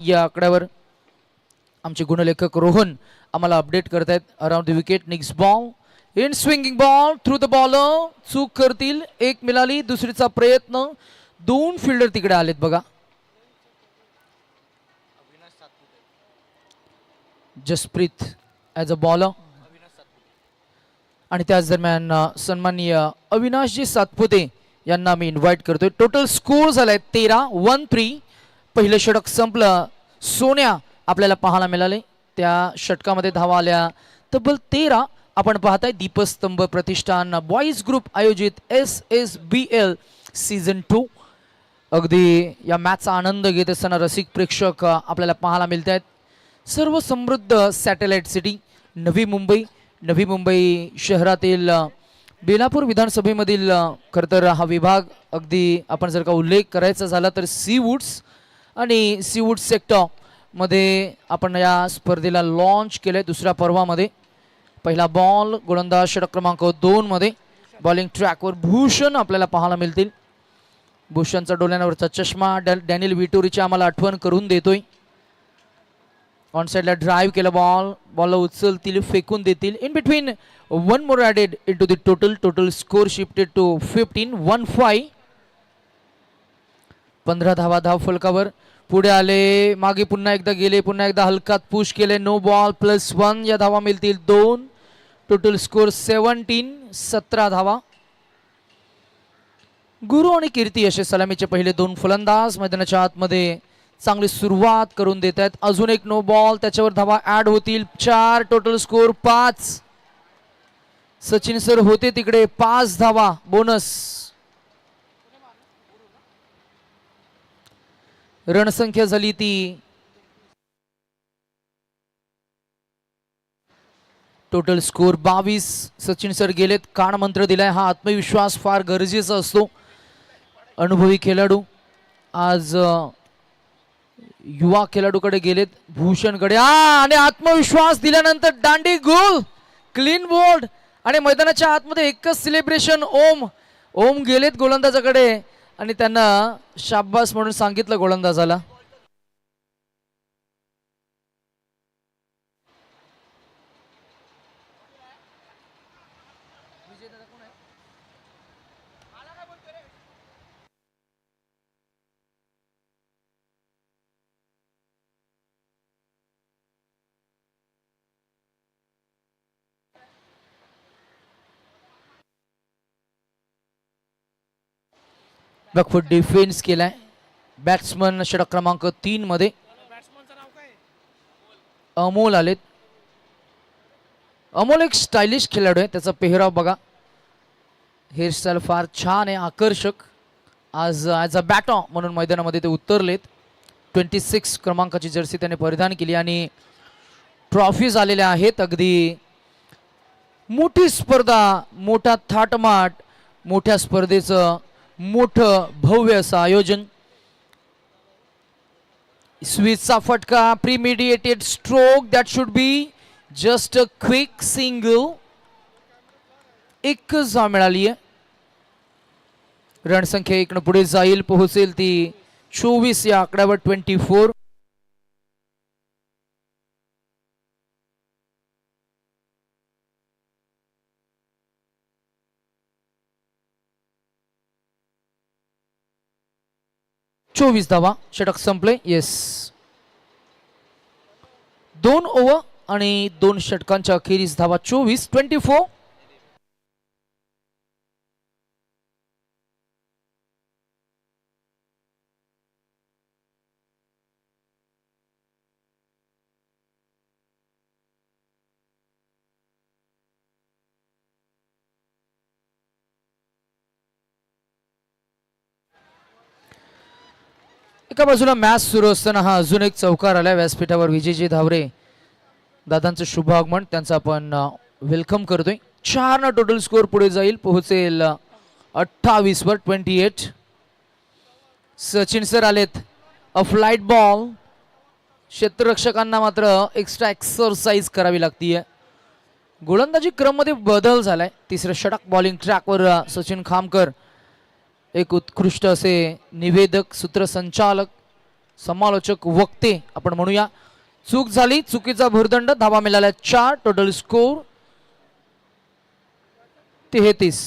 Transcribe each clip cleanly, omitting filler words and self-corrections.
या आकड्यावर आमचे गुणलेखक रोहन आम्हाला अपडेट करतायत. Around the wicket nicks ball in swinging ball through the bowler. चूक करतील. एक मिळाली. दुसरीचा प्रयत्न. दोन फिल्डर तिकडे आलेत बघा. जसप्रीत ॲज अ बॉलर आणि त्याच दरम्यान सन्माननीय अविनाशजी सातपुते यांना मी इन्व्हाइट करतोय. टोटल स्कोर झालाय 13-1-3. पहिलं षटक संपलं. सोन्या आपल्याला पाहायला मिळाले. त्या षटकामध्ये धावा आल्या तब्बल 13. आपण पाहताय दीपस्तंभ प्रतिष्ठान बॉईज ग्रुप आयोजित SSBL सीझन 2. अगदी या मॅचचा आनंद घेत असताना रसिक प्रेक्षक आपल्याला पाहायला मिळत आहेत. सर्व समृद्ध सॅटेलाइट सिटी नवी मुंबई. नवी मुंबई शहरातील बेलापूर विधानसभेमधील खरं तर हा विभाग अगदी आपण जर का उल्लेख करायचा झाला तर सी वुड्स आणि सी वुड्स सेक्टरमध्ये आपण या स्पर्धेला लॉन्च केलं आहे. दुसऱ्या पर्वामध्ये पहिला बॉल गोलंदाज षटक क्रमांक 2 मध्ये बॉलिंग ट्रॅकवर भूषण आपल्याला पाहायला मिळतील. भूषणचा डोळ्यांवरचा चष्मा डॅनियल विटोरीची आम्हाला आठवण करून देतोय. ऑन साइडला ड्राइव्ह केला. बॉलला उचलतील फेकून देतील. In between one more added in to the total score shifted to 15-1-5. 15 धावा धाव फलकावर. पुढे आले. मागे पुन्हा एकदा गेले. पुन्हा एकदा हलकात पुश केले. नो बॉल +1 या धावा मिळतील. 2. टोटल स्कोर 17 धावा. गुरु आणि कीर्ती असे सलामीचे पहिले 2 फलंदाज मैदानाच्या आतमध्ये चांगली सुरुवात करून देत आहेत. अजून एक नो बॉल. त्याच्यावर धावा ऍड होतील. 4. Total score 5. सचिन सर होते तिकडे. 5 धावा बोनस. रणसंख्या झाली ती टोटल स्कोर 22. सचिन सर गेलेत. कान मंत्र दिलाय. हा आत्मविश्वास फार गरजेचा असतो. अनुभवी खेळाडू आज युवा खेळाडूकडे गेलेत. भूषणकडे आणि आत्मविश्वास दिल्यानंतर दांडी गोल. क्लीन बोर्ड आणि मैदानाच्या आतमध्ये एकच सेलिब्रेशन. ओम गेलेत गोलंदाजाकडे आणि त्यांना शाब्बास म्हणून सांगितलं गोलंदाजाला. बॅकफूट डिफेन्स केलाय. बॅट्समन षटक क्रमांक 3 मध्ये अमोल आलेत. अमोल एक स्टायलिश खेळाडू आहे. त्याचा पेहराव बघा. हेअरस्टाईल फार छान आहे. आकर्षक. आज ॲज अ बॅटर म्हणून मैदानामध्ये ते उतरलेत. 26 क्रमांकाची जर्सी त्याने परिधान केली आणि ट्रॉफीज आलेल्या आहेत. अगदी मोठी स्पर्धा. मोठा थाटमाट. मोठ्या स्पर्धेचं मोठं भव्य असं आयोजन. स्विचचा फटका. Premeditated stroke. That should be just a quick single. एकच धाव मिळाली आहे. रणसंख्या 1 पुढे जाईल. पोहोचेल ती 24 या आकड्यावर. 24. धावा. षटक संपले. येस. 2 ओव्हर आणि 2 षटकांच्या अखेरीस धावा 24. एका बाजूला मॅच सुरू असताना हा अजून एक चौकार आलाय व्यासपीठावर. विजयजी धावरे दादांचं शुभ आगमन. त्यांचं आपण वेलकम करतोय. 4 टोटल स्कोर पुढे जाईल. पोहोचेल 28 वर. 28. सचिन सर आलेत. A flight ball. क्षेत्ररक्षकांना मात्र एक्स्ट्रा एक्सरसाइज करावी लागतीये. गोलंदाजी क्रम मध्ये बदल झालाय. तिसरं षटक बॉलिंग ट्रॅकवर सचिन खामकर एक उत्कृष्ट असे निवेदक सूत्रसंचालक समालोचक वक्ते आपण म्हणूया. चूक झाली, चुकीचा भुर्दंड. धावा मिळाल्या 4. Total score 33.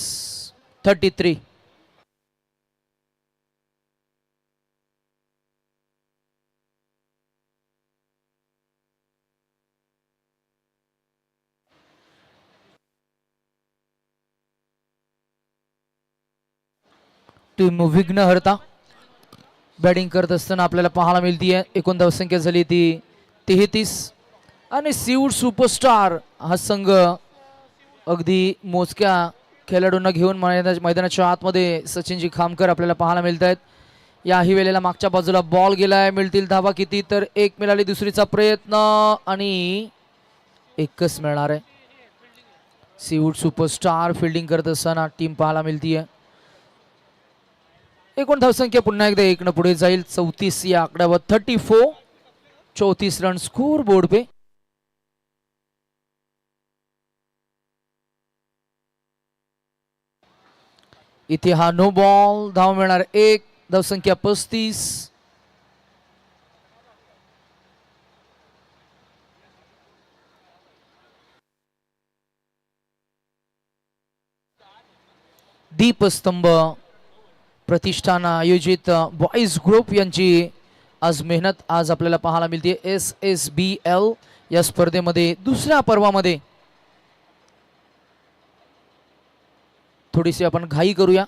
टीम विघ्नहर्ता बॅटिंग करत असताना आपल्याला पाहायला मिळतीये. एकूण धावसंख्या झाली ती 33 आणि सीवूड सुपरस्टार हा संघ अगदी मोजक्या खेळाडूंना घेऊन मैदानाच्या आतमध्ये सचिनजी खामकर आपल्याला पाहायला मिळत आहेत. याही वेळेला मागच्या बाजूला बॉल गेलाय. मिळतील धावा किती तर 1 मिळाली. दुसरीचा प्रयत्न आणि एकच मिळणार आहे. सीवूड सुपरस्टार फिल्डिंग करत असताना टीम पाहायला मिळतीये. एकूण धावसंख्या पुन्हा एकदा 1 न पुढे जाईल. 34 या आकड्यावर 34. 34 रन स्कोर बोर्ड पे. इथे हा नो बॉल. धाव मिळणार 1. धावसंख्या 35. दीपस्तंभ प्रतिष्ठान आयोजित बॉईज ग्रुप यांची आज मेहनत आज आपल्याला पाहायला मिळते. SSBL या स्पर्धेमध्ये दुसऱ्या पर्वामध्ये थोडीशी आपण घाई करूया.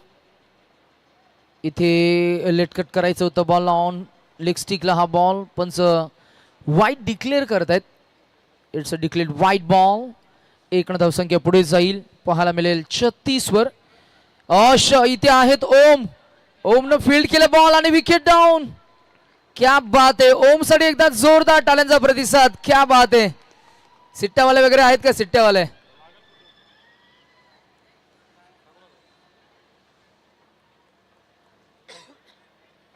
इथे लेटकट करायचं होतं. बॉल ऑन लेग स्टिकला हा बॉल पंच वाईट डिक्लेअर करतायत. इट्स अ डिक्लेअर्ड वाईट बॉल. 1 न धावसंख्या पुढे जाईल. पाहायला मिळेल 36 वर. इथे आहेत ओम. ओमनं फील्ड केले बॉल आणि विकेट डाऊन. क्या बात आहे. ओम साठी एकदा जोरदार टाळ्यांचा प्रतिसाद. क्या बात आहे. सिट्ट्यावाले वगैरे आहेत का? सिट्ट्यावाले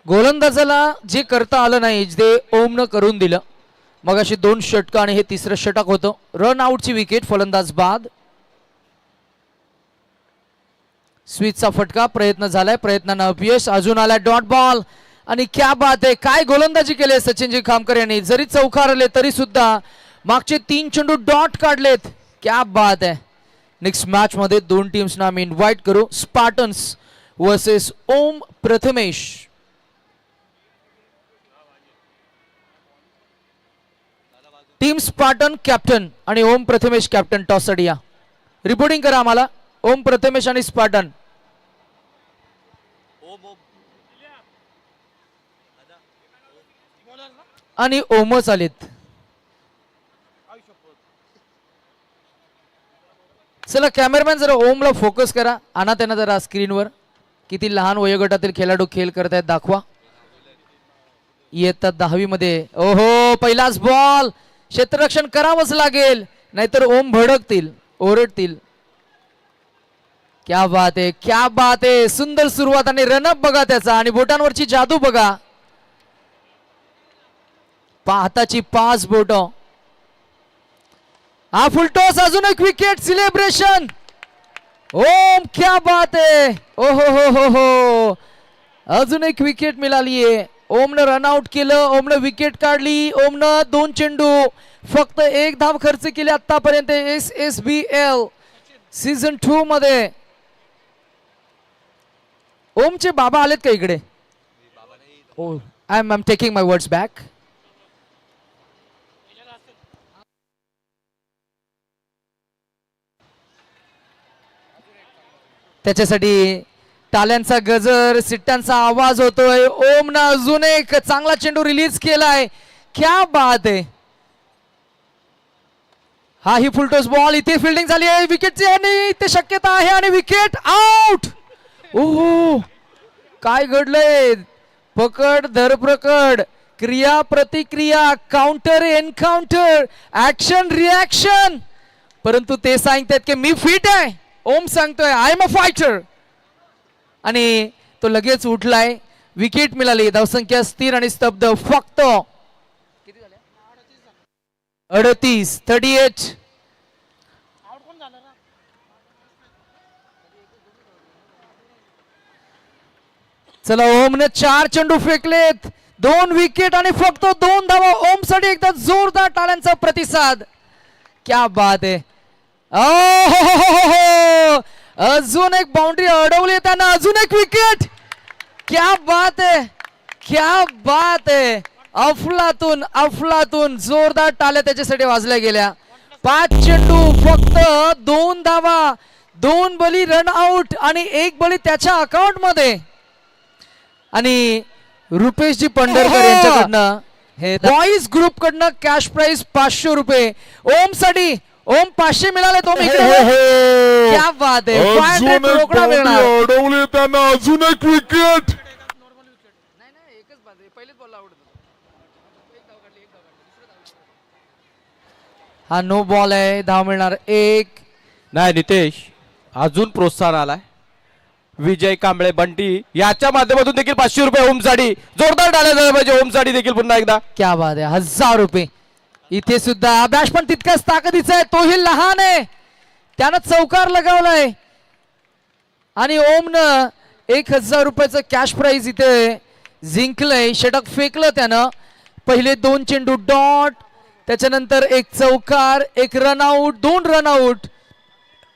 गोलंदाजाला जे करता आलं नाही ते ओमनं करून दिलं. मग अशी 2 षटकं आणि हे 3रं षटक होतं. रन आउटची विकेट. फलंदाज बाद. स्विचचा फटका. प्रयत्न झालाय. प्रयत्नानं अपयश. अजून आलाय डॉट बॉल आणि क्या बात आहे. काय गोलंदाजी केली सचिनजी खामकर यांनी. जरी चौकारले तरी सुद्धा मागचे 3 चेंडू डॉट काढलेत. क्या बात आहे. नेक्स्ट मॅच मध्ये 2 टीम्सना आम्ही इन्व्हाइट करू. Spartans versus Om Prathamesh. Team Spartan captain आणि ओम प्रथमेश कॅप्टन. टॉस साठी या. रिपोर्टिंग करा आम्हाला. ओम प्रथमेश आणि स्पार्टन. आणि ओमच आलेत. चला कॅमेरामॅन जरा ओमला फोकस करा. आणा त्यांना जरा स्क्रीनवर. किती लहान वयोगटातील खेळाडू खेळ करतायत दाखवा. येतात 10वी मध्ये. ओहो पहिलाच बॉल. क्षेत्ररक्षण करावंच लागेल नाहीतर ओम भडकतील, ओरडतील. क्या बात आहे. क्या बात आहे. सुंदर सुरुवात आणि रनअप बघा त्याचा आणि बोटांवरची जादू बघा. हाताची 5 बोट. हा फुलटॉस. अजून एक विकेट. सेलिब्रेशन. ओम क्या बात आहे. ओ हो. अजून एक विकेट मिळालीये. ओमनं रनआउट केलं. ओमनं विकेट काढली. ओमनं 2 चेंडू फक्त 1 धाव खर्च केली आतापर्यंत SSBL सीझन 2 मध्ये. ओमचे बाबा आलेत का इकडे? I am taking my words back. त्याच्यासाठी टाळ्यांचा गजर, सिट्ट्यांचा आवाज होतोय. ओमनं अजून एक चांगला चेंडू रिलीज केलाय. क्या बात आहे. हा ही फुलटॉस बॉल. इथे फिल्डिंग झाली आहे विकेटची आणि इथे शक्यता आहे आणि विकेट आउट. ओहो काय घडलंय. पकड धरपकड, क्रिया प्रतिक्रिया, काउंटर एन्काउंटर, ऍक्शन रिॲक्शन. परंतु ते सांगतात की मी फिट आहे. ओम सांगतोय आय एम अ फायटर आणि तो लगेच उठलाय. विकेट मिळाली. धावसंख्या स्थिर आणि स्तब्ध. फक्त 38. चला ओमने 4 चेंडू फेकलेत. 2 विकेट आणि फक्त 2 धावा. ओम साठी एकदा जोरदार टाळ्यांचा प्रतिसाद. क्या बात आहे. हो अजून एक बाउंड्री अडवली त्यांना. अजून एक विकेट. क्या बात आहे, क्या बात आहे. अफलातून अफलातून जोरदार टाळ्या त्याच्यासाठी वाजल्या गेल्या. 5 चेंडू फक्त 2 धावा, 2 बली रन आउट आणि 1 बली त्याच्या अकाउंट मध्ये. आणि रुपेशजी पंढरकर यांच्याकडनं हे बॉईज ग्रुप कडनं कॅश प्राइस 500 रुपये. ओम साठी ओम 500 मिळाले. तो क्या बात आहे. 500 रोकडा मिळणार. अडवले त्यांना. अजून एक विकेट. हा नो बॉल आहे. धाव मिळणार 1. नाही नितेश, अजून प्रोत्साहन आलाय. विजय कांबळे बंटी याच्या माध्यमातून देखील 500 रुपये ओम साठी. जोरदार टाळ्या झाल्या पाहिजे ओम साठी देखील पुन्हा एकदा. क्या बात आहे. 1000 रुपये. इथे सुद्धा अभ्यास पण तितकाच ताकदीचा आहे. तोही लहान आहे, त्यानं चौकार लगावलाय आणि ओमनं 1000 रुपयाचं कॅश प्राइज इथे जिंकलंय. षटक फेकलं त्यानं. पहिले 2 चेंडू डॉट, त्याच्यानंतर 1 चौकार, 1 रनआउट, 2 रनआउट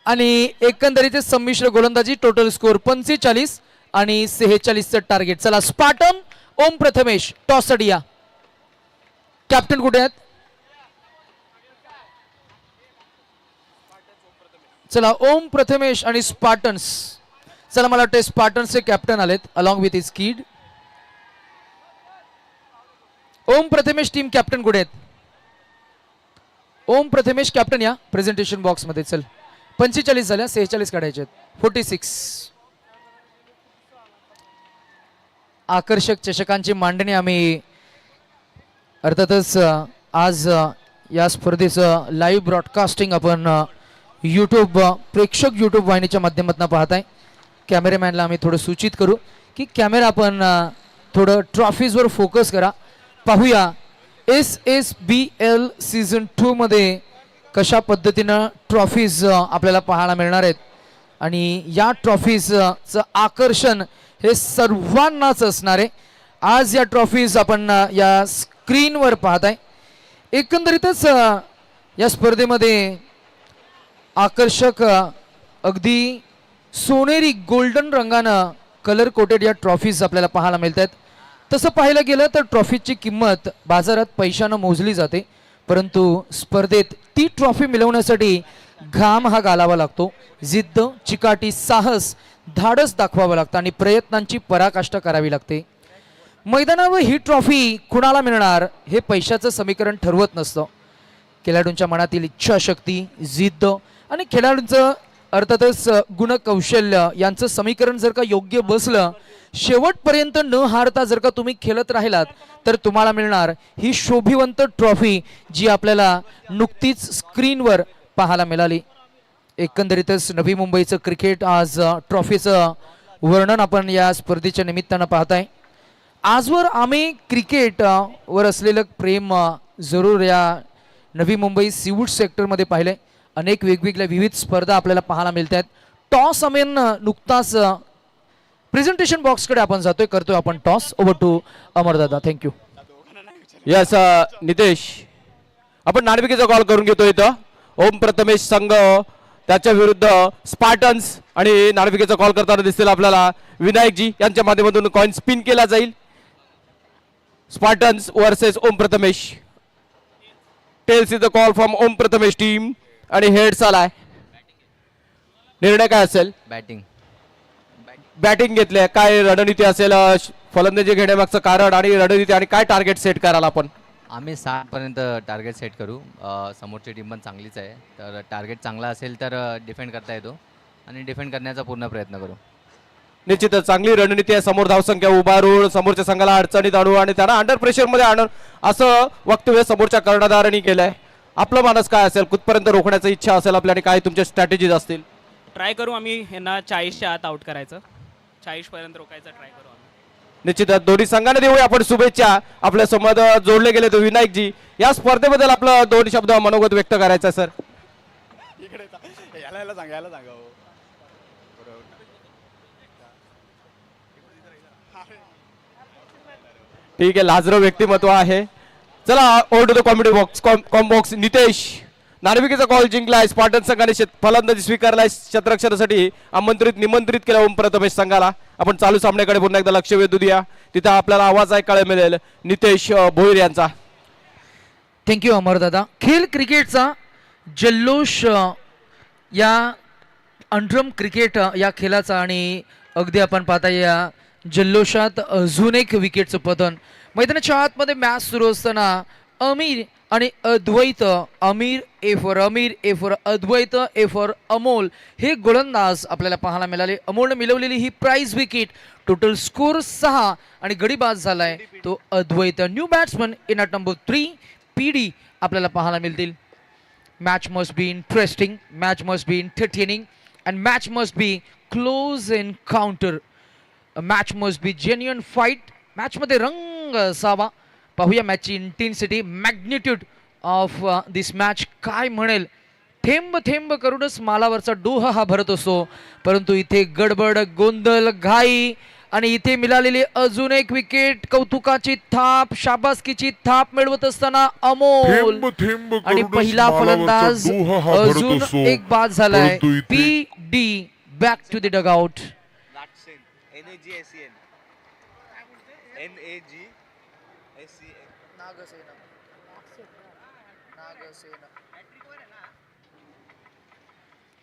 आणि एकंदरीत संमिश्र गोलंदाजी. टोटल स्कोर 45 आणि 46चं टार्गेट. चला स्पार्टन ओम प्रथमेश टॉस साठी या. कॅप्टन कुठे आहेत? चला ओम प्रथमेश आणि स्पार्टन्स. चला मला वाटतं स्पार्टन्सचे कॅप्टन आलेत along with his kid. Om Prathamesh team captain कुठे आहेत? ओम प्रथमेश कॅप्टन या प्रेझेंटेशन बॉक्स मध्ये. चल 45 झाल्या, 46 काढायचे आहेत. 46 आकर्षक चषकांची मांडणी आम्ही अर्थातच आज या स्पर्धेचं लाईव्ह ब्रॉडकास्टिंग आपण यूट्यूब प्रेक्षक यूट्यूब वाहिनीच्या माध्यमातून पाहताय. कॅमेरामॅनला आम्ही थोडं सूचित करू की कॅमेरा आपण थोडं ट्रॉफीजवर फोकस करा. पाहूया SSBL सीझन 2 मध्ये कशा पद्धतीनं ट्रॉफीज आपल्याला पाहायला मिळणार आहेत आणि या ट्रॉफीजचं आकर्षण हे सर्वांनाच असणार आहे. आज या ट्रॉफीज आपण या स्क्रीनवर पाहताय. एकंदरीतच या स्पर्धेमध्ये आकर्षक अगदी सोनेरी गोल्डन रंगानं कलर कोटेड या ट्रॉफीज आपल्याला पाहायला मिळत आहेत. तसं पाहायला गेलं तर ट्रॉफीची किंमत बाजारात पैशानं मोजली जाते, परंतु स्पर्धेत ती ट्रॉफी मिळवण्यासाठी घाम हा घालावा लागतो. जिद्द, चिकाटी, साहस, धाडस दाखवावं लागतं आणि प्रयत्नांची पराकाष्ठा करावी लागते. मैदानावर ही ट्रॉफी कुणाला मिळणार हे पैशाचं समीकरण ठरवत नसतं. खेळाडूंच्या मनातील इच्छाशक्ती, जिद्द आणि खेळाडूंचं अर्थातच गुणकौशल्य यांचं समीकरण जर का योग्य बसलं, शेवटपर्यंत न हारता जर का तुम्ही खेळत राहिलात तर तुम्हाला मिळणार ही शोभिवंत ट्रॉफी जी आपल्याला नुकतीच स्क्रीनवर पाहायला मिळाली. एकंदरीतच नवी मुंबईचं क्रिकेट आज ट्रॉफीचं वर्णन आपण या स्पर्धेच्या निमित्तानं पाहताय. आजवर आम्ही क्रिकेट वर असलेलं प्रेम जरूर या नवी मुंबई सीवूड सेक्टरमध्ये पाहिलंय. अनेक वेगवेगळ्या विविध स्पर्धा आपल्याला पाहायला मिळत आहेत. टॉस अमेन नुकताच प्रेझेंटेशन बॉक्सकडे आपण जातोय, करतोय आपण टॉस. ओव्हर टू अमरदादा. थँक्यू. यस नितेश, आपण नाणेफेकीचा कॉल करून घेतो. इथं ओम प्रथमेश संघ त्याच्या विरुद्ध स्पार्टन्स आणि नाणेफेकीचा कॉल करताना दिसतील आपल्याला विनायकजी यांच्या माध्यमातून कॉइन स्पिन केला जाईल. Spartans versus Om Prathamesh. Tails is the call from Om Prathamesh team आणि हेड्स आलाय. निर्णय काय असेल? बॅटिंग घेतले. काय रणनीती असेल फलंदाजी घेण्यामागचं कारण आणि रणनीती आणि काय टार्गेट सेट कराल आपण? आम्ही 60 पर्यंत टार्गेट सेट करू. समोरची टीम पण चांगलीच आहे, तर टार्गेट चांगला असेल तर डिफेंड करता येतो आणि डिफेंड करण्याचा पूर्ण प्रयत्न करू. निश्चितच चांगली रणनीती आहे. समोर धावसंख्या उभारून समोरच्या संघाला अडचणीत आणू आणि त्यांना अंडर प्रेशर मध्ये आणून असं वक्तव्य समोरच्या कर्णधारांनी केलंय. आपलं मानस काय असेल? कुठपर्यंत रोखण्याची इच्छा असेल आपल्या आणि काय तुमच्या स्ट्रॅटेजीज असतील? ट्राय करू आम्ही यांना 40च्या आत आउट करायचं. 40 पर्यंत रोखायचा ट्राय करू आम्ही. निश्चितच दोन्ही संघाने देऊया आपण शुभेच्छा. आपल्या सोबत जोडले गेले तो विनायकजी. या स्पर्धेबद्दल आपलं 2 शब्द मनोगत व्यक्त करायचं सर. याला सांगा हो. ठीक आहे, लाजरं व्यक्तिमत्व आहे. चला over to the comedy box. Box Nitesh, नार्विकेचा कॉल जिंकलाय. स्पार्टन संघाने फलंदाजी स्वीकारलाय. क्षेत्ररक्षणासाठी निमंत्रित केलं ओम प्रथमेश संघाला. आपण चालू सामन्याकडे पुन्हा एकदा लक्ष वेधू द्या. तिथं आपल्याला आवाज ऐकायला मिळेल नितेश भोईर यांचा. थँक्यू अमरदादा. खेळ क्रिकेटचा जल्लोष या अंडरम क्रिकेट या खेळाचा आणि अगदी आपण पाहता या जल्लोषात अजून एक विकेटचं पतन. मैदानाच्या आतमध्ये मॅच सुरू असताना अमीर आणि Advait, Amir A for Advait, A for Amol हे गोलंदाज आपल्याला पाहायला मिळाले. अमोलने मिळवलेली ही प्राइज विकेट. टोटल स्कोर 6 आणि गडीबाज झालाय तो Advait. New batsman in at number 3 PD आपल्याला पाहायला मिळतील. Match must be interesting, match must be entertaining and match must be close encounter. Match must be genuine fight. मॅचमध्ये रंग असावा. पाहूया मॅचची intensity, magnitude of this match काय म्हणेल. थेंब थेंब करूनच मालावरचा डोह हा भरत असतो, परंतु इथे गडबड, गोंधळ, घाई आणि इथे मिळालेली अजून एक विकेट. कौतुकाची थाप, शाबासकीची थाप मिळवत असताना अमोल आणि पहिला फलंदाज अजून एक बाद झालाय. PD back to the dugout.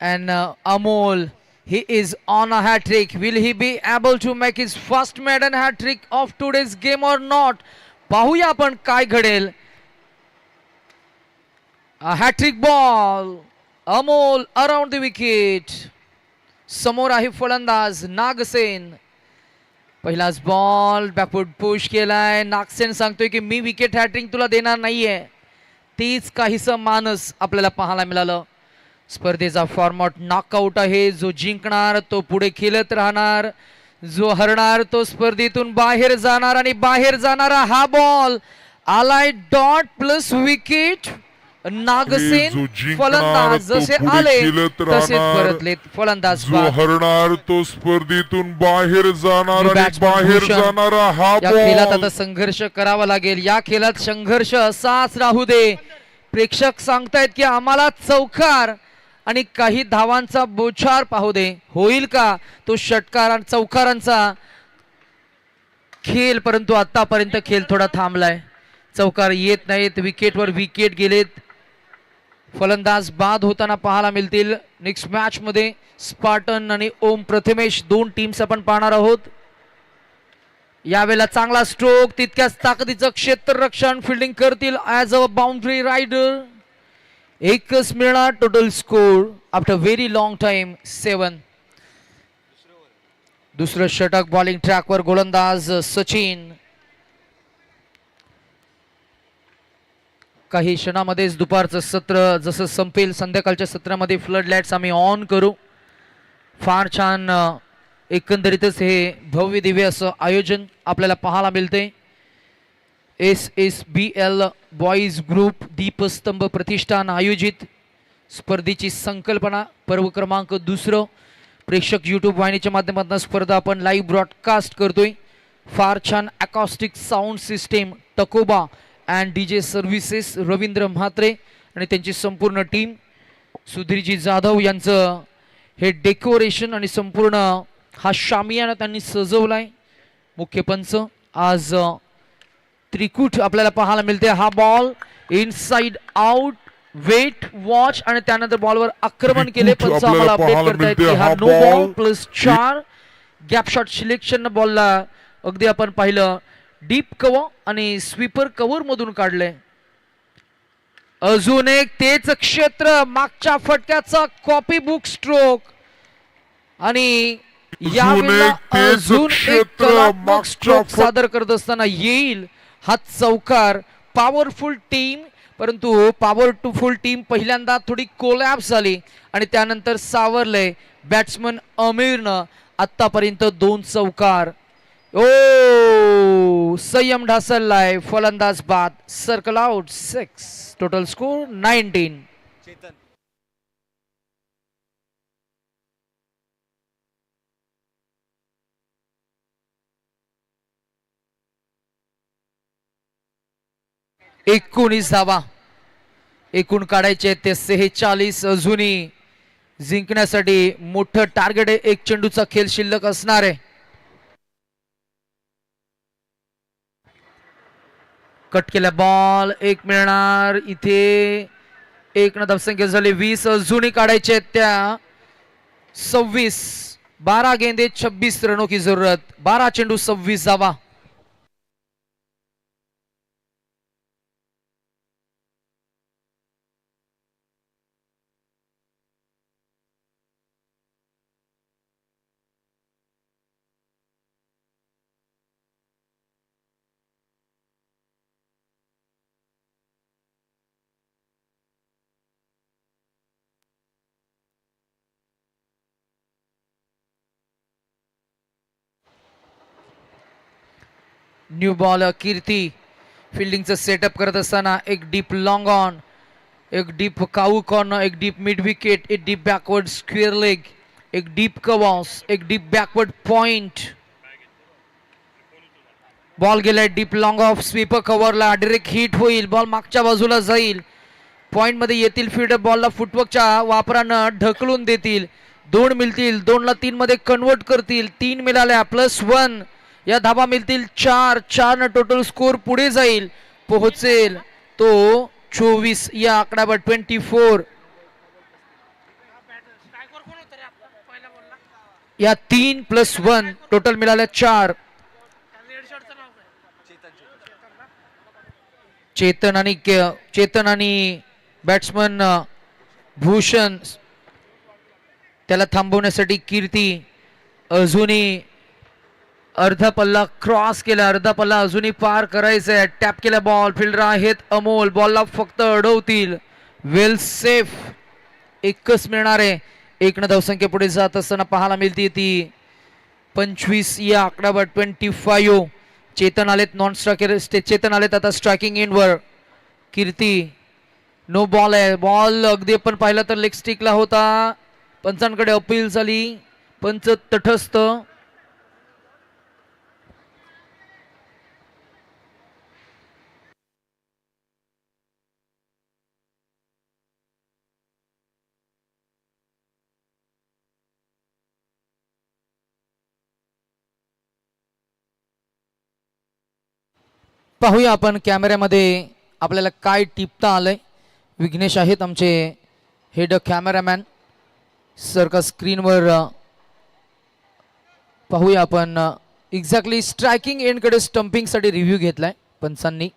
And Amol, he is on a hat trick. Will he be able to make his first maiden hat trick of today's game or not? पाहूया आपण काय घडेल. A hat trick ball. Amol around the wicket. समोर आहे फलंदाज नागसेन. पहिलाच ball backward push केलाय. नागसेन सांगतोय की मी विकेट हॅट्रिक तुला देणार नाहीये. तीच काहीसं मानस आपल्याला पाहायला मिळालं. स्पर्धेचा फॉर्मॅट नॉकआउट आहे. जो जिंकणार तो पुढे खेळत राहणार, जो हरणार तो स्पर्धेतून बाहेर जाणार. आणि बाहेर जाणारा हा बॉल आलाय डॉट प्लस विकेट. नागसेन फलंदाज जसे आले तसेच परतलेत. फलंदाज हरणार तो स्पर्धेतून बाहेर जाणार आणि बाहेर जाणारा हा या खेळात आता संघर्ष करावा लागेल. या खेळात संघर्ष असाच राहू दे. प्रेक्षक सांगतायत की आम्हाला चौकार आणि काही धावांचा बोछार पाहू दे. होईल का तो षटकार आणि चौकारांचा खेळ. परंतु आतापर्यंत खेळ थोडा थांबलाय. चौकार येत नाहीत. विकेटवर विकेट गेलेत. फलंदाज बाद होताना पाहायला मिळतील. नेक्स्ट मॅच मध्ये स्पार्टन आणि ओम प्रथमेश दोन टीम्स आपण पाहणार आहोत. यावेळेला चांगला स्ट्रोक, तितक्याच ताकदीचं क्षेत्ररक्षण, फिल्डिंग करतील ॲज अ बाउंड्री रायडर. एकच मिळणार. Total score after very long time 7. दुसरं षटक बॉलिंग ट्रॅकवर गोलंदाज सचिन. काही क्षणामध्येच दुपारचं सत्र जसं संपेल, संध्याकाळच्या सत्रामध्ये फ्लड लाईट्स आम्ही ऑन करू. फार छान एकंदरीतच हे भव्य दिव्य असं आयोजन आपल्याला पाहायला मिळते. SSBL बॉईज ग्रुप दीपस्तंभ प्रतिष्ठान आयोजित स्पर्धेची संकल्पना पर्व क्रमांक 2. प्रेक्षक यूट्यूब वाहिनीच्या माध्यमातून स्पर्धा आपण लाईव्ह ब्रॉडकास्ट करतोय. फार छान acoustic sound system, Takoba and DJ services, Ravindra Mhatre आणि त्यांची संपूर्ण टीम, सुधीरजी जाधव यांचं हे डेकोरेशन आणि संपूर्ण हा शामियाना त्यांनी सजवलाय. मुख्य पंच आज त्रिकुट आपल्याला पाहायला मिळते. हा ball inside out, wait, watch आणि त्यानंतर बॉलवर आक्रमण केले. पंच आम्हाला अपडेट करतायत की हा no ball plus 4. Gap shot selection बॉलला अगदी आपण पाहिलं डीप कव्हर आणि स्वीपर कव्हर मधून काढले. अजून एक तेच क्षेत्र, मागच्या फटक्याचा कॉपी बुक स्ट्रोक आणि यावेळेला अजून एक कलात्मक स्ट्रोक सादर करत असताना येईल हा चौकार. पॉवरफुल टीम, परंतु पॉवरफुल टीम पहिल्यांदा थोडी कोलॅप्स झाली आणि त्यानंतर सावरले बॅट्समन अमीरनं. आतापर्यंत 2 चौकार. ओ संयम ढासळलाय. फलंदाज बाद. Circle out 6. Total score 19. 19 धावा एकूण काढायचे आहेत ते 46. अजूनही जिंकण्यासाठी मोठं टार्गेट आहे. एक चेंडूचा खेळ शिल्लक असणार आहे. कट केला बॉल एक मिळणार इथे. एक न धावसंख्या झाली 20. अजूनही काढायचे आहेत त्या 26. 12 गेंदे 26 रनों की जरूरत. 12 चेंडू 26 धावा. न्यू बॉल कीर्ती फिल्डिंगचं सेटअप करत असताना एक डीप लॉंग ऑन, एक डीप काऊ कॉर्नर, एक डीप मिड विकेट, एक डीप बॅकवर्ड स्क्वेअर लेग, एक डीप कव्हर्स, एक डीप बॅकवर्ड पॉइंट. बॉल गेलाय डीप लॉंग ऑफ स्वीपर कव्हरला. डायरेक्ट हिट होईल. बॉल मागच्या बाजूला जाईल. पॉइंट मध्ये येतील. फील्डर बॉलला फुटवर्कच्या वापरानं ढकलून देतील. 2 मिळतील. 2 ला 3 मध्ये कन्वर्ट करतील. 3 मिळाल्या +1 या धाबा मिळतील 4. 4 न टोटल स्कोर पुढे जाईल. पोहोचेल तो 24 या आकड्यावर 24. या 3 +1 टोटल मिळाल्या 4. चेतन आणि बॅट्समन भूषण त्याला थांबवण्यासाठी कीर्ती. अजूनही अर्धा पल्ला क्रॉस केला. अर्धा पल्ला अजूनही पार करायचा आहे. टॅप केला बॉल. फिल्डर आहेत अमोल. बॉलला फक्त अडवतील. वेल सेफ. एकच मिळणार आहे. 1 न धावसंख्या पुढे जात असताना पाहायला मिळते ती 25 या आकड्यावर 25. चेतन आलेत नॉन स्ट्रायकर. चेतन आलेत आता स्ट्रायकिंग एंडवर. कीर्ती नो बॉल आहे. बॉल अगदी आपण पाहिलं तर लेग स्टिकला होता. पंचांकडे अपील झाली. पंच तटस्थ. पाहूया आपण कॅमेऱ्यामध्ये आपल्याला काय टिपता आलंय. विघ्नेश आहेत आमचे हेड कॅमेरामॅन. सर का स्क्रीनवर पाहूया आपण एक्झॅक्टली स्ट्रायकिंग एंडकडे स्टंपिंगसाठी रिव्ह्यू घेतलाय पंचांनी.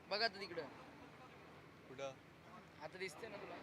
बघा तिकडं कुठं आता दिसते ना तुला.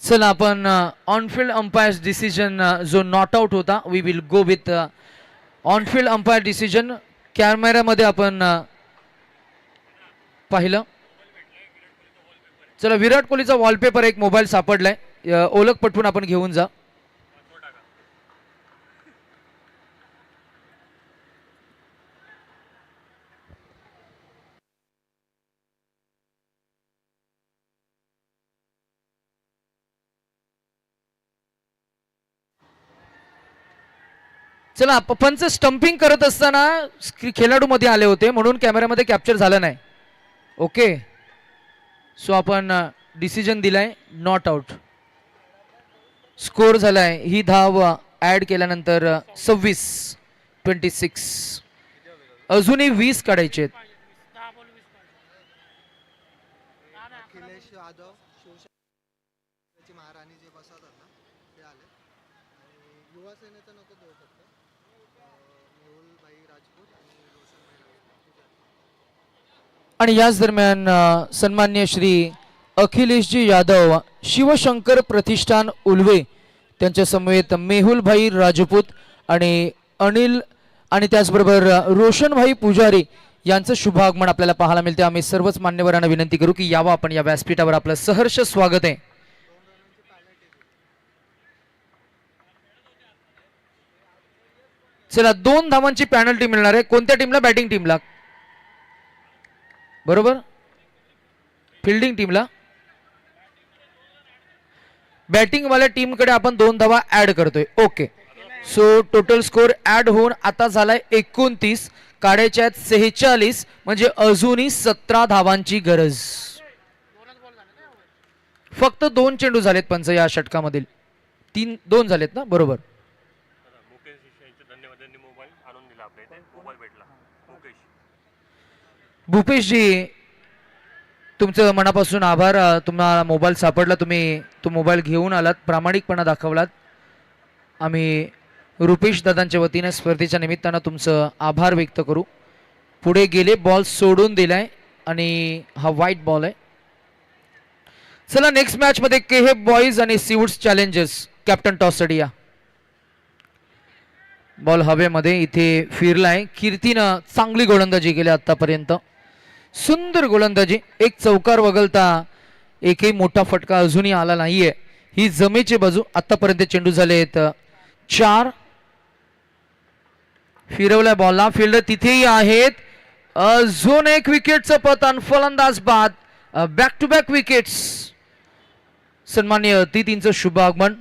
चला आपण ऑनफिल्ड अंपायर्स डिसिजन जो नॉट आउट होता we will go with on field umpire decision. कॅमेऱ्यामध्ये आपण पाहिलं. चला विराट कोहलीचा वॉलपेपर एक मोबाईल सापडलाय. ओळख पटवून आपण घेऊन जा. चला पंच स्टंपिंग करत असताना खेळाडू मध्ये आले होते म्हणून कॅमेऱ्यामध्ये कॅप्चर झालं नाही. ओके, सो आपण डिसिजन दिलाय नॉट आउट. स्कोर झालाय ही धाव ऍड केल्यानंतर 26. अजूनही 20 काढायचे आहेत. अखिलेश यादव शिवसेनेची महाराणी जे बसवतात ना ते आले आणि युवा सेनेचं नको देऊ फक्त मेहुल भाई राजपूत आणि रोशन भाई राजपूत. आणि याच दरम्यान सन्मान्य श्री अखिलेशजी यादव शिवशंकर प्रतिष्ठान उल्वे त्यांच्या समवेत मेहुलभाई राजपूत आणि अनिल आणि त्याचबरोबर रोशनभाई पुजारी यांचं शुभागमन आपल्याला पाहायला मिळते. आम्ही सर्वच मान्यवरांना विनंती करू की यावं आपण या व्यासपीठावर. आपलं सहर्ष स्वागत आहे. चला 2 धावांची पॅनल्टी मिळणार आहे. कोणत्या टीमला? बॅटिंग टीमला. बरोबर, फिल्डिंग टीमला. बॅटिंग वाल्या टीमकडे आपण 2 धावा ऍड करतोय. Okay, so total score add होऊन आता झालाय 29. काढायच्या आहेत 46, म्हणजे अजूनही 17 धावांची गरज. फक्त 2 चेंडू झालेत पंच या षटकामधील. 2 झालेत ना? बरोबर. भूपेशजी तुमचं मनापासून आभार. तुम्हाला मोबाईल सापडला, तुम्ही तो मोबाईल घेऊन आलात, प्रामाणिकपणा दाखवलात. आम्ही रुपेश दादांच्या वतीने स्पर्धेच्या निमित्तानं तुमचं आभार व्यक्त करू. पुढे गेले, बॉल सोडून दिलाय आणि हा वाईट बॉल आहे. चला नेक्स्ट मॅच मध्ये केहे बॉईज आणि सीवूड्स चॅलेंजर्स. कॅप्टन टॉस या. बॉल हवेमध्ये इथे फिरलाय. कीर्तीनं चांगली गोलंदाजी केली आतापर्यंत. सुंदर गोलंदाजी. एक चौकार वगळता एकही मोठा फटका अजूनही आला नाहीये. ही जमेची बाजू. आतापर्यंत चेंडू झालेत 4. फिरवल्या बॉलला. फिल्डर तिथेही आहेत. अजून एक विकेटचं पतन. फलंदाज बाद. Back to back wickets. सन्माननीय अतिथींचं शुभ आगमन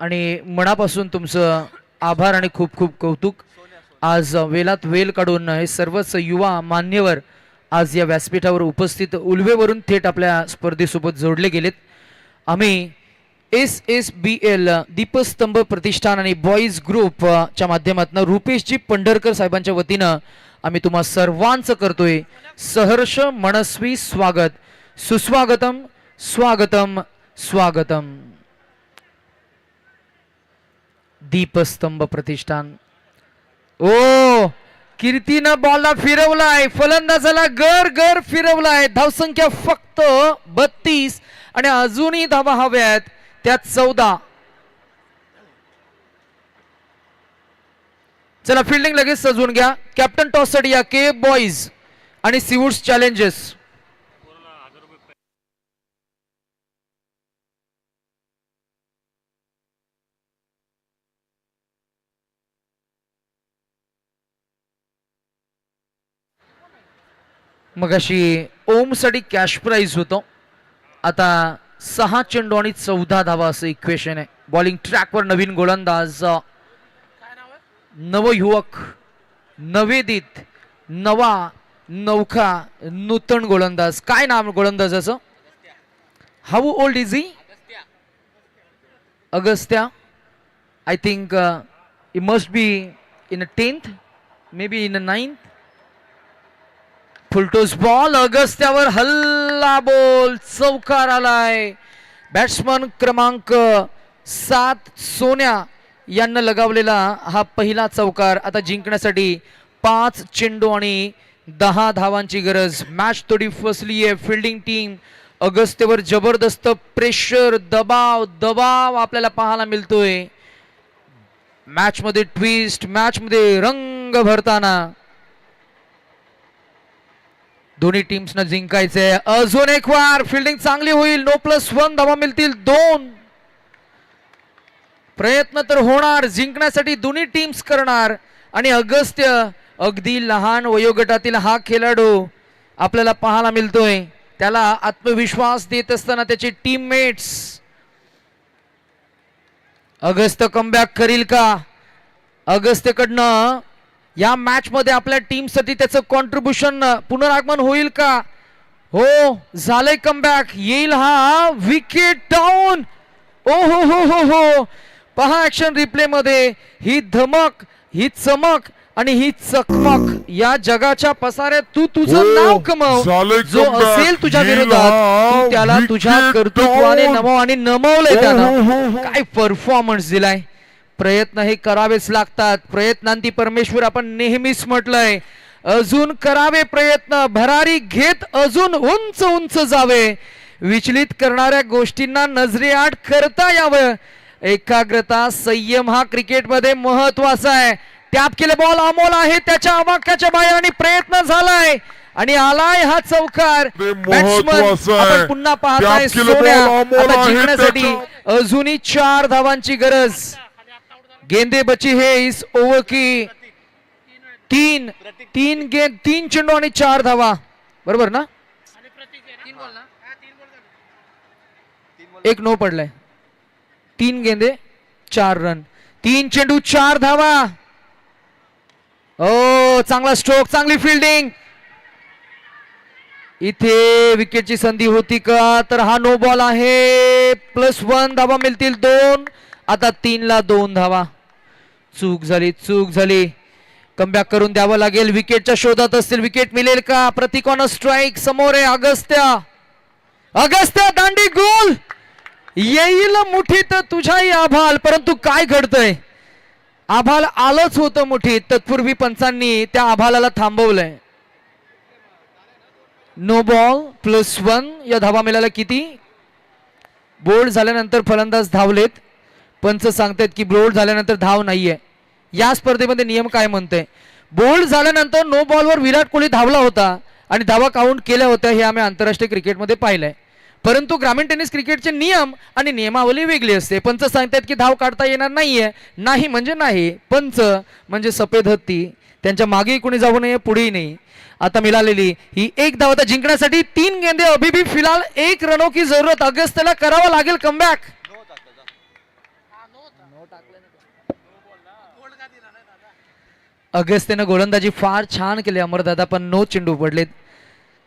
आणि मनापासून तुमचं आभार आणि खूप खूप कौतुक. आज वेलात वेल काढून हे सर्वच युवा मान्यवर आज या व्यासपीठावर उपस्थित उल्वेवरून थेट आपल्या स्पर्धेसोबत जोडले गेलेत. आम्ही SSBL दीपस्तंभ प्रतिष्ठान आणि बॉईज ग्रुपच्या माध्यमातून रुपेशजी पंढरकर साहेबांच्या वतीनं आम्ही तुम्हा सर्वांचं करतोय सहर्ष मनस्वी स्वागत. सुस्वागतम, स्वागतम, स्वागतम. दीपस्तंभ प्रतिष्ठान. ओ, कीर्तीनं बॉलला फिरवलाय. फलंदाजाला गर गर फिरवलाय. धावसंख्या फक्त 32 आणि अजूनही धावा हव्यात त्यात 14. चला फिल्डिंग लगेच सजवून घ्या. कॅप्टन टॉस या के बॉईज आणि सीवूड्स चॅलेंजर्स. मगाशी ओमसाठी कॅश प्राइज होतो. आता 6 चेंडू आणि 14 धावा असं इक्वेशन आहे. बॉलिंग ट्रॅकवर नवीन गोलंदाज, नवयुवक, नवेदित, नवा, नौखा, नूतन गोलंदाज. काय नाम गोलंदाजाचं? How old is he? Agastya. I think it must be in 10th, may be in 9th. Full toss ball. अगस्त्यावर हल्ला बॉल. चौकार आलाय. बॅट्समन क्रमांक 7 सोन्या यांना लगावलेला हा पहिला चौकार. आता जिंकण्यासाठी 5 चेंडू आणि 10 धावांची गरज. मॅच थोडी फसली आहे. फिल्डिंग टीम अगस्त्यवर जबरदस्त प्रेशर, दबाव दबाव आपल्याला पाहायला मिळतोय. मॅच मध्ये ट्विस्ट, मॅच मध्ये रंग भरताना दोन्ही टीम्सना जिंकायचंय. अजून एक वार. फिल्डिंग चांगली होईल. नो +1 धावा मिळतील. 2 प्रयत्न तर होणार. जिंकण्यासाठी दोन्ही टीम्स करणार. आणि अगस्त्य अगदी लहान वयोगटातील हा खेळाडू आपल्याला पाहायला मिळतोय. त्याला आत्मविश्वास देत असताना त्याचे टीममेट्स अगस्त कमबॅक करील का? अगस्त्यकडनं या मॅच मध्ये आपल्या टीम साठी त्याचं कॉन्ट्रीब्युशन पुनरागमन होईल का? हो, झालंय कमबॅक. येईल हा विकेट डाऊन. ओ हो हो हो हो, पहा ऍक्शन रिप्ले मध्ये ही धमक, ही चमक आणि ही चकमक या जगाच्या पसाऱ्यात तू तुझं हो, नाव कमव. झालंय जो comeback. असेल तुझ्या येईल विरोधात हा तू त्याला तुझ्या wicket कर्तृत्वाने down. नमव आणि नमवलंय हो, हो, त्यानं. हो. काय परफॉर्मन्स दिलाय. प्रयत्न हे करावेच लागतात. प्रयत्नांती परमेश्वर आपण नेहमीच म्हटलंय. अजून करावे प्रयत्न, भरारी घेत अजून उंच उंच जावे. विचलित करणाऱ्या गोष्टींना नजरेआड करता यावं. एकाग्रता, संयम हा क्रिकेटमध्ये महत्वाचा आहे. टॅप केले बॉल अमोल आहे त्याच्या आवाक्याच्या बाहेर आणि प्रयत्न झालाय आणि आलाय हा चौकार. ते बॅट्समन महत्वाचं आहे. आपण पुन्हा पाहताय टॅप केले सोन्या. बॉल अमोल आता आहे जिंकण्यासाठी त्याच्या- अजूनही 4 धावांची गरज. गेंदे बची है इस ओव्हर की 3 गेंद 3 चेंडू आणि 4 धावा. बरोबर ना? एक नो पडलाय. 3 गेंदे 4 रन, 3 चेंडू 4 धावा. ओ चांगला स्ट्रोक, चांगली फिल्डिंग. इथे विकेटची संधी होती का? तर हा नो बॉल आहे. +1 धावा मिळतील 2. आता 3 ला 2 धावा. चूक झाली. कमबॅक करून द्यावं लागेल. विकेटच्या शोधात असतील. विकेट मिळेल का? प्रतीक ऑन स्ट्राईक. समोर आहे अगस्त्या दांडी गोल. येईल मुठीत तुझ्याही आभाल. परंतु काय घडतंय? आभाल आलंच होतं मुठीत. तत्पूर्वी पंचांनी त्या आभालाला थांबवलंय. No ball +1. या धावा मिळाल्या किती? बोल्ड झाल्यानंतर फलंदाज धावलेत. पंच सांगतायत की बोल्ड झाल्यानंतर धाव नाहीये. या स्पर्धेमध्ये नियम काय म्हणतोय? बोल्ड झाल्यानंतर नो बॉलवर विराट कोहली धावला होता आणि धावा काउंट केल्या होत्या. हे आम्ही आंतरराष्ट्रीय क्रिकेटमध्ये पाहिलंय. परंतु ग्रामीण टेनिस क्रिकेटचे नियम आणि नियमावली वेगळी असते. पंच सांगतायत की धाव काढता येणार नाहीये. नाही म्हणजे नाही. पंच म्हणजे सफेद हत्ती. त्यांच्या मागेही कोणी जाऊ नये, पुढेही नाही. आता मिळालेली ही 1 धाव. आता जिंकण्यासाठी 3 गेंदे अभी भी फिलहाल 1 रनों की जरूरत. अगस्त्यला करावं लागेल कमबॅक. अगस्त्यनं गोलंदाजी फार छान केली अमरदादा, पण नो चेंडू पडलेत.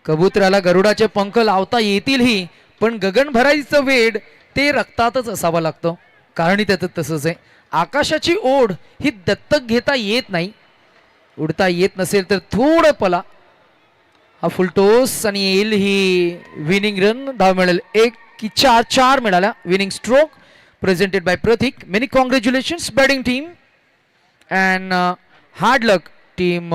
कबुतराला गरुडाचे पंख लावता येतीलही, पण गगन भरायचं वेड ते रक्तातच असावं लागतं. कारण त्याचं तसंच आहे. आकाशाची ओढ ही दत्तक घेता येत नाही. उडता येत नसेल तर थोडं पला. हा फुलटोस आणि येईल ही विनिंग रन. धाव मिळेल 1 की 4 मिळाल्या. Winning stroke presented by Prateek. Many congratulations batting team and hard luck team